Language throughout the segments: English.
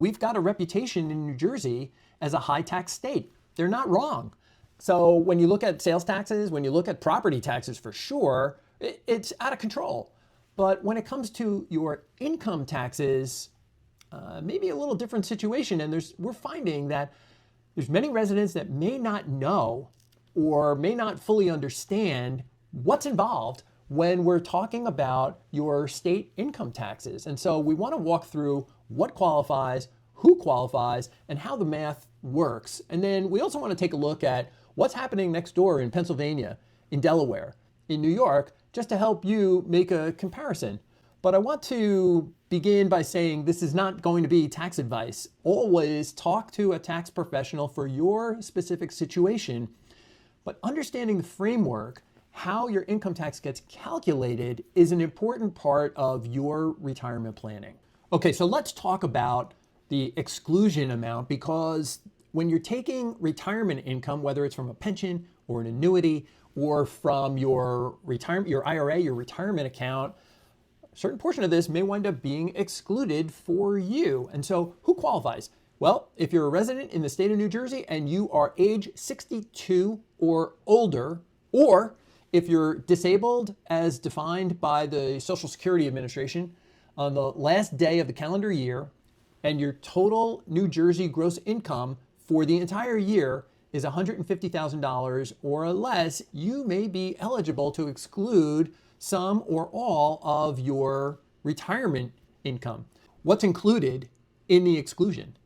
We've got a reputation in New Jersey as a high tax state. They're not wrong. So when you look at sales taxes, when you look at property taxes for sure, it's out of control. But when it comes to your income taxes, maybe a little different situation. And we're finding that there's many residents that may not know or may not fully understand what's involved when we're talking about your state income taxes. And so we want to walk through what qualifies, who qualifies, and how the math works. And then we also want to take a look at what's happening next door in Pennsylvania, in Delaware, in New York, just to help you make a comparison. But I want to begin by saying this is not going to be tax advice. Always talk to a tax professional for your specific situation. But understanding the framework, how your income tax gets calculated, is an important part of your retirement planning. Okay, so let's talk about the exclusion amount, because when you're taking retirement income, whether it's from a pension or an annuity or from your IRA, your retirement account, a certain portion of this may wind up being excluded for you. And so who qualifies? Well, if you're a resident in the state of New Jersey and you are age 62 or older, or if you're disabled as defined by the Social Security Administration on the last day of the calendar year, and your total New Jersey gross income for the entire year is $150,000 or less, you may be eligible to exclude some or all of your retirement income. What's included in the exclusion?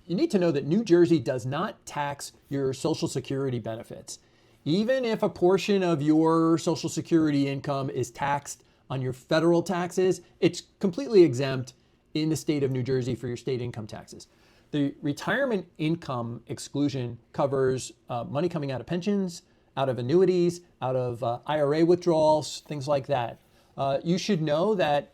You need to know that New Jersey does not tax your Social Security benefits. Even if a portion of your Social Security income is taxed on your federal taxes, it's completely exempt in the state of New Jersey for your state income taxes. The retirement income exclusion covers money coming out of pensions, out of annuities, out of IRA withdrawals, things like that. You should know that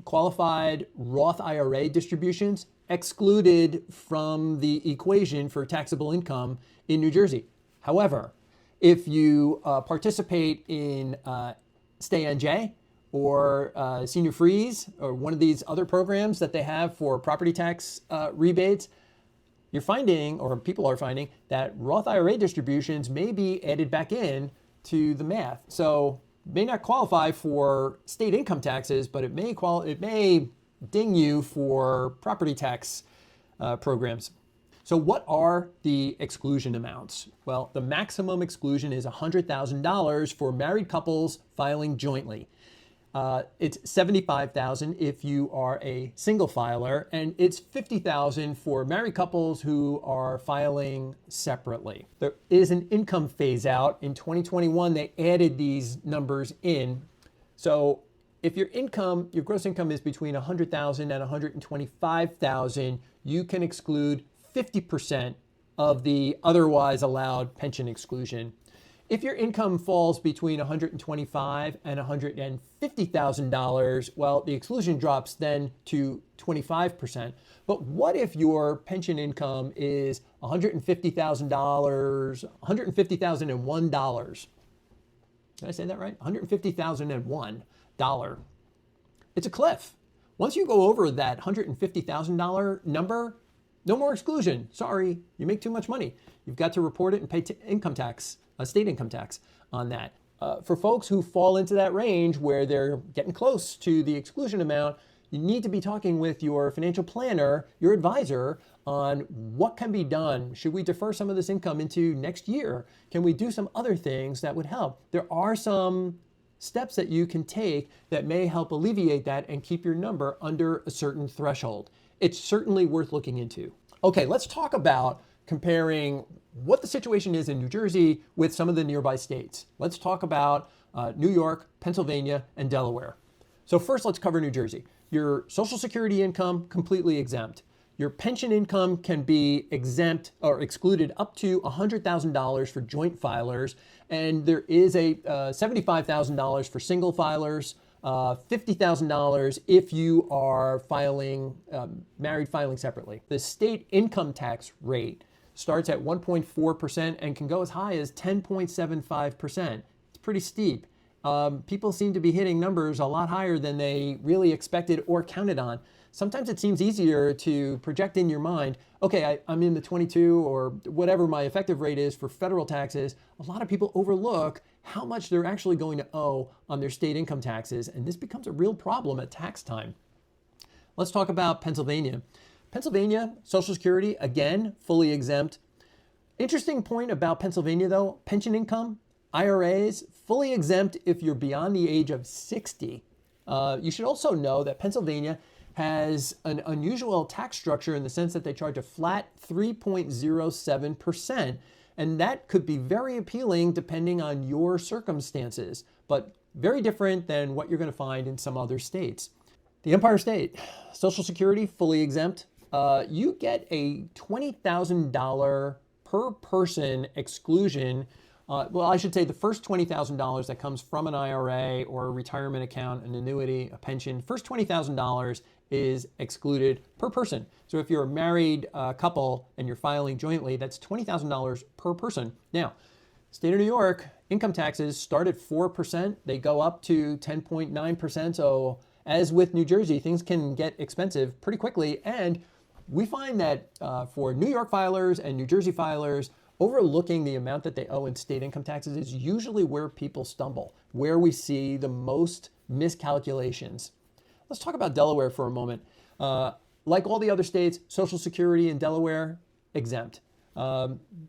qualified Roth IRA distributions excluded from the equation for taxable income in New Jersey. However, if you participate in Stay NJ or Senior Freeze or one of these other programs that they have for property tax rebates, you're finding, or people are finding, that Roth IRA distributions may be added back in to the math. So it may not qualify for state income taxes, but it may ding you for property tax programs. So what are the exclusion amounts? Well, the maximum exclusion is $100,000 for married couples filing jointly. It's $75,000 if you are a single filer, and it's $50,000 for married couples who are filing separately. There is an income phase out. In 2021, they added these numbers in. So if your gross income is between $100,000 and $125,000, you can exclude 50% of the otherwise allowed pension exclusion. If your income falls between $125,000 and $150,000, well, the exclusion drops then to 25%. But what if your pension income is $150,000, $150,001? Did I say that right? $150,001. It's a cliff. Once you go over that $150,000 number, no more exclusion. Sorry, you make too much money. You've got to report it and pay income tax, state income tax on that. For folks who fall into that range where they're getting close to the exclusion amount, you need to be talking with your financial planner, your advisor, on what can be done. Should we defer some of this income into next year? Can we do some other things that would help? There are some steps that you can take that may help alleviate that and keep your number under a certain threshold. It's certainly worth looking into. Okay, let's talk about comparing what the situation is in New Jersey with some of the nearby states. Let's talk about New York, Pennsylvania, and Delaware. So first, let's cover New Jersey. Your Social Security income, completely exempt. Your pension income can be exempt or excluded up to $100,000 for joint filers, and there is a $75,000 for single filers, $50,000 if you are married filing separately. The state income tax rate starts at 1.4% and can go as high as 10.75%. It's pretty steep. People seem to be hitting numbers a lot higher than they really expected or counted on. sometimes it seems easier to project in your mind, okay, I'm in the 22 or whatever my effective rate is for federal taxes. A lot of people overlook how much they're actually going to owe on their state income taxes, and this becomes a real problem at tax time. Let's talk about Pennsylvania. Pennsylvania, Social Security, again, fully exempt. Interesting point about Pennsylvania though, pension income, IRAs, fully exempt if you're beyond the age of 60. You should also know that Pennsylvania has an unusual tax structure in the sense that they charge a flat 3.07%. And that could be very appealing depending on your circumstances, but very different than what you're going to find in some other states. The Empire State, Social Security, fully exempt. You get a $20,000 per person exclusion. Well, I should say the first $20,000 that comes from an IRA or a retirement account, an annuity, a pension, first $20,000 is excluded per person. So if you're a married couple and you're filing jointly, that's $20,000 per person. Now, state of New York, income taxes start at 4%. They go up to 10.9%. So as with New Jersey, things can get expensive pretty quickly. And we find that for New York filers and New Jersey filers, overlooking the amount that they owe in state income taxes is usually where people stumble, where we see the most miscalculations. Let's talk about Delaware for a moment. Like all the other states, Social Security in Delaware, exempt.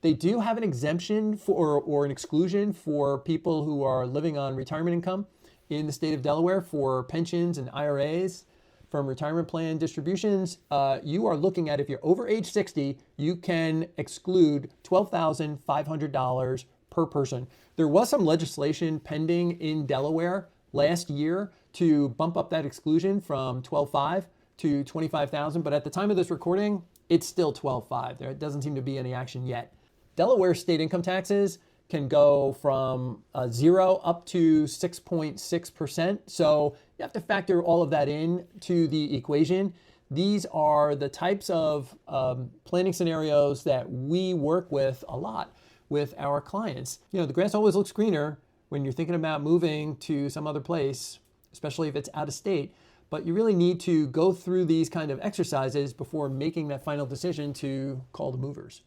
They do have an exemption for, or an exclusion for people who are living on retirement income in the state of Delaware for pensions and IRAs from retirement plan distributions. You are looking at, if you're over age 60, you can exclude $12,500 per person. There was some legislation pending in Delaware last year to bump up that exclusion from $12,500 to $25,000, but at the time of this recording, it's still $12,500. There doesn't seem to be any action yet. Delaware state income taxes can go from 0 up to 6.6%. So you have to factor all of that in to the equation. These are the types of planning scenarios that we work with a lot with our clients. You know, the grass always looks greener when you're thinking about moving to some other place, especially if it's out of state. But you really need to go through these kind of exercises before making that final decision to call the movers.